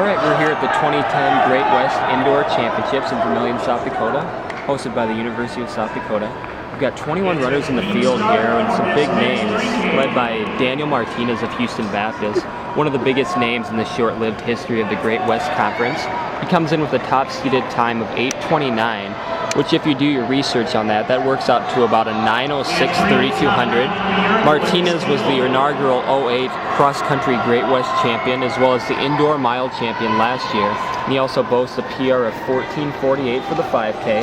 Alright, we're here at the 2010 Great West Indoor Championships in Vermillion, South Dakota, hosted by the University of South Dakota. We've got 21 runners in the field here and some big names, led by Daniel Martinez of Houston Baptist, one of the biggest names in the short-lived history of the Great West Conference. He comes in with a top-seeded time of 8:29, which if you do your research on that works out to about a 9:06 3200. Martinez was the inaugural 08 cross-country Great West champion as well as the indoor mile champion last year. And he also boasts a PR of 14:48 for the 5K.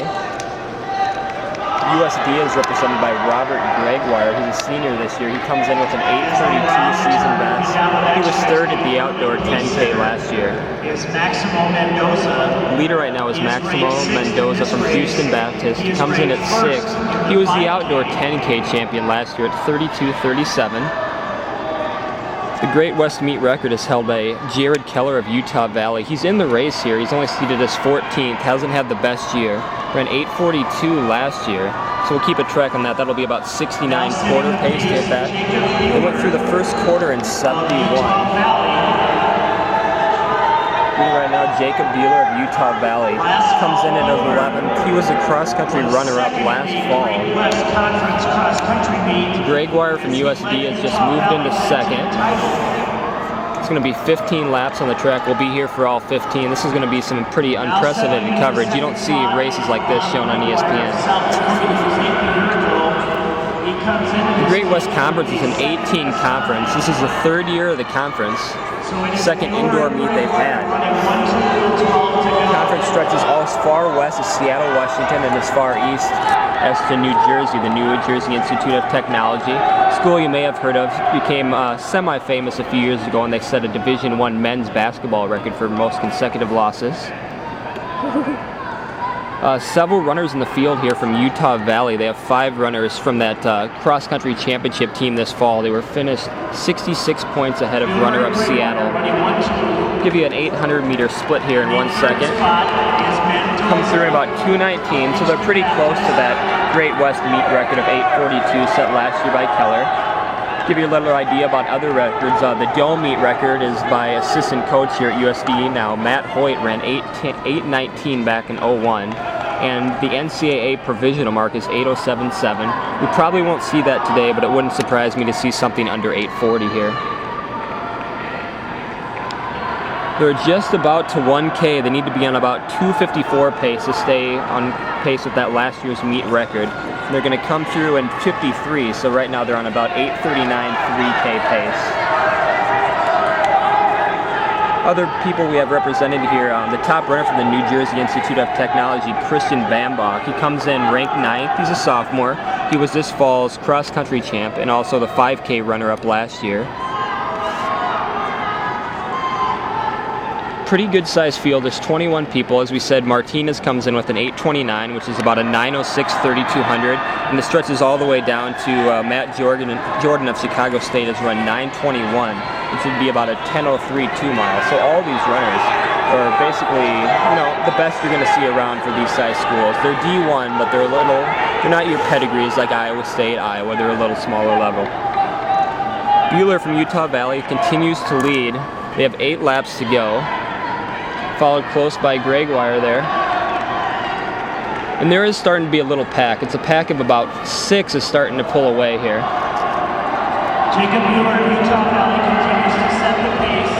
USD is represented by Robert Gregoire, who's a senior this year. He comes in with an 8:32 season best. He was third at the outdoor 10K last year. The leader right now is Maximo Mendoza from Houston Baptist. He comes in at 6th. He was the outdoor 10K champion last year at 32:37. The Great West meet record is held by Jared Keller of Utah Valley. He's in the race here. He's only seated as 14th, hasn't had the best year. Ran 8:42 last year, so we'll keep a track on that. That'll be about 69 quarter pace to hit that. They went through the first quarter in 71. Right now, Jacob Bueller of Utah Valley comes in at 11th. He was a cross-country runner-up last fall. Gregoire from USD has just moved into second. It's going to be 15 laps on the track. We'll be here for all 15. This is going to be some pretty unprecedented coverage. You don't see races like this shown on ESPN. The Great West Conference is an 18 conference. This is the third year of the conference. Second indoor meet they've had. The conference stretches all as far west as Seattle, Washington, and as far east as to New Jersey, the New Jersey Institute of Technology. School you may have heard of, became semi-famous a few years ago, and they set a Division I men's basketball record for most consecutive losses. Several runners in the field here from Utah Valley. They have 5 runners from that cross-country championship team this fall. They were finished 66 points ahead of runner-up Seattle. I'll give you an 800-meter split here in 1 second. Comes through in about 2:19, so they're pretty close to that Great West meet record of 8:42 set last year by Keller. Give you a little idea about other records. The dome meet record is by assistant coach here at USD now. Matt Hoyt ran 8:19 back in 01. And the NCAA provisional mark is 8:07.7. We probably won't see that today, but it wouldn't surprise me to see something under 8:40 here. They're just about to 1K. They need to be on about 2:54 pace to stay on pace with that last year's meet record. And they're going to come through in 53, so right now they're on about 8:39 3K pace. Other people we have represented here, the top runner from the New Jersey Institute of Technology, Christian Bambach. He comes in ranked 9th. He's a sophomore. He was this fall's cross-country champ and also the 5K runner-up last year. Pretty good sized field. There's 21 people. As we said, Martinez comes in with an 8:29, which is about a 9:06 3200, and the stretches all the way down to Matt Jordan of Chicago State has run 9:21, which would be about a 10:03 2 miles. So all these runners are basically, the best you're going to see around for these size schools. They're D1, but they're not your pedigrees like Iowa State, Iowa. They're a little smaller level. Bueller from Utah Valley continues to lead. They have 8 laps to go. Followed close by Gregoire there. And there is starting to be a little pack. It's a pack of about 6 is starting to pull away here. Jacob Bueller of Utah Valley continues to set the pace.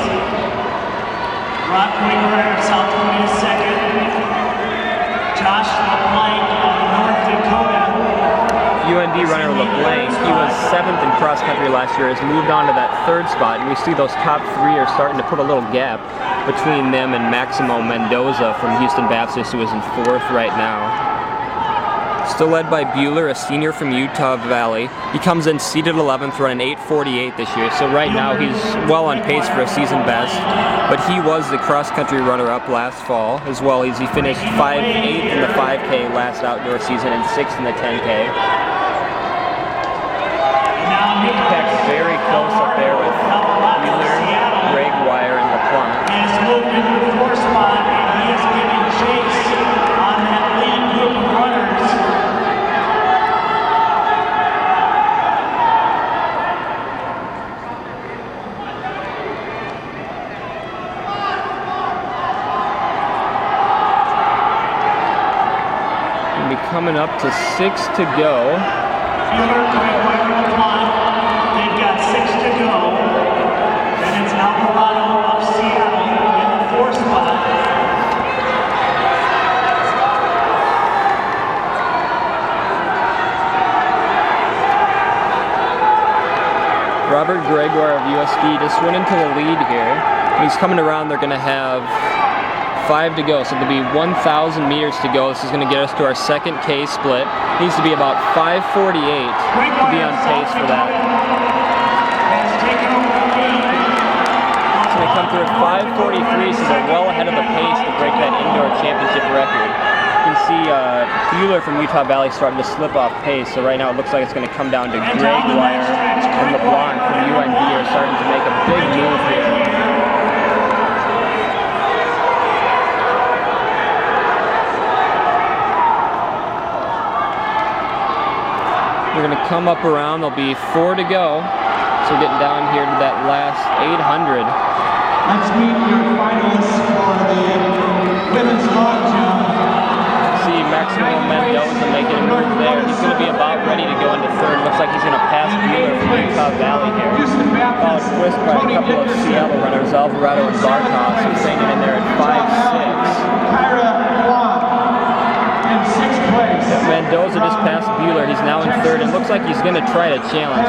Rob Gregoire of South Dakota is second. Josh LeBlanc of North Dakota. UND runner LeBlanc, he was 7th in cross-country last year, has moved on to that 3rd spot, and we see those top 3 are starting to put a little gap between them and Maximo Mendoza from Houston Baptist, who is in 4th right now. Still led by Bueller, a senior from Utah Valley. He comes in seated 11th, running 8:48 this year, so right now he's well on pace for a season best, but he was the cross-country runner-up last fall, as well as he finished 8th in the 5K last outdoor season and 6th in the 10K. Packed very close up there with Bueller, Gregoire, and LeBlanc. He has moved into the 4th spot, and he is giving chase on that lead group of runners. coming up to 6 to go. Fielder, Gregoire, LeBlanc. They've got 6 to go. Then it's Alvarado of Seattle in the 4th spot. Robert Gregoire of USD just went into the lead here. When he's coming around, they're going to have 5 to go, so there'll be 1,000 meters to go. This is going to get us to our second K split. Needs to be about 5:48 to be on pace for that. It's going to come through at 5:43, so they're well ahead of the pace to break that indoor championship record. You can see Bueller from Utah Valley starting to slip off pace, so right now it looks like it's going to come down to Gregoire and LeBlanc from UND are starting to make a big move here. We're going to come up around, there'll be 4 to go, so we're getting down here to that last 800. Let's meet your finalists for the women's long jump. See Maximo Mendoza making a move there. He's going to be about ready to go into third. Looks like he's going to pass Bueller from Utah Valley here. Followed twist by a couple of Seattle runners, Alvarado and Bartos, who's hanging in there at 5'6". Mendoza just passed Bueller. He's now in third. It looks like he's going to try to challenge.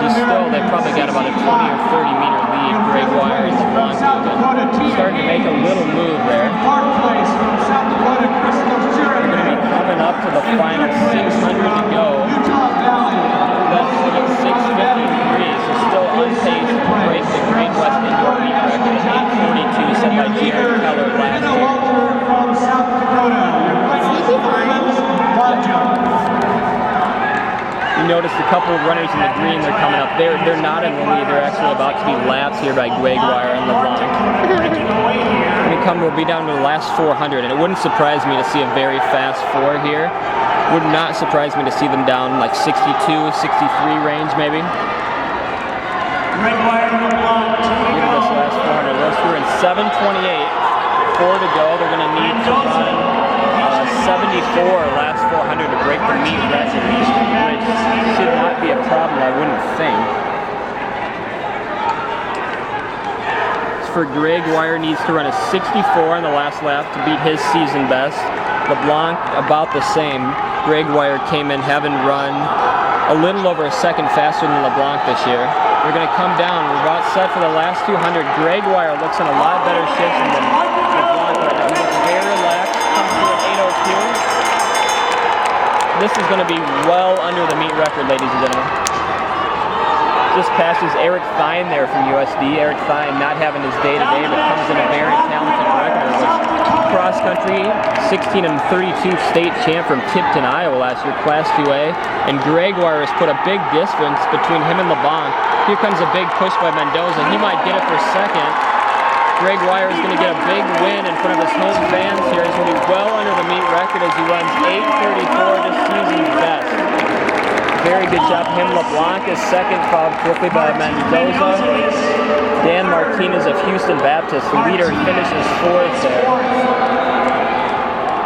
They've probably got about a 20 or 30 meter lead. Gregoire and LeBlanc starting to make a little move there. We're going to be coming up to the final 600 to go. That's at 6:53, so still on pace to break the Great West Indoor Meet record at 8:42 set by Jared Keller last year. You noticed a couple of runners in the green, they're coming up. They're not in the lead, they're actually about to be lapped here by Gregoire and LeBlanc. We'll be down to the last 400, and it wouldn't surprise me to see a very fast 4 here. Would not surprise me to see them down like 62, 63 range maybe. Gregoire and LeBlanc, 2 to Look at this last 400. Those two are in 7:28, 4 to go. They're going to need to run 74 last 400 to break the meet record, which should not be a problem, I wouldn't think. For Gregoire, needs to run a 64 on the last lap to beat his season best. LeBlanc about the same. Gregoire came in having run a little over a second faster than LeBlanc this year. We're going to come down. We're about set for the last 200. Gregoire looks in a lot better shape than LeBlanc right now. He looks very relaxed. Comes through at 8:02. This is going to be well under the meet record, ladies and gentlemen. Just passes Eric Thine there from USD. Eric Thine not having his day today, but comes in a very talented record. Was cross country 16 and 32 state champ from Tipton, Iowa last year, Class 2A. And Gregoire has put a big distance between him and LeBlanc. Here comes a big push by Mendoza. He might get it for second. Gregoire is going to get a big win in front of his home fans here. He's going to be well under the meet record as he runs 8:34, this season's best. Very good job. Him LeBlanc is second, followed quickly by Mendoza. Dan Martinez of Houston Baptist, the leader, finishes 4th there.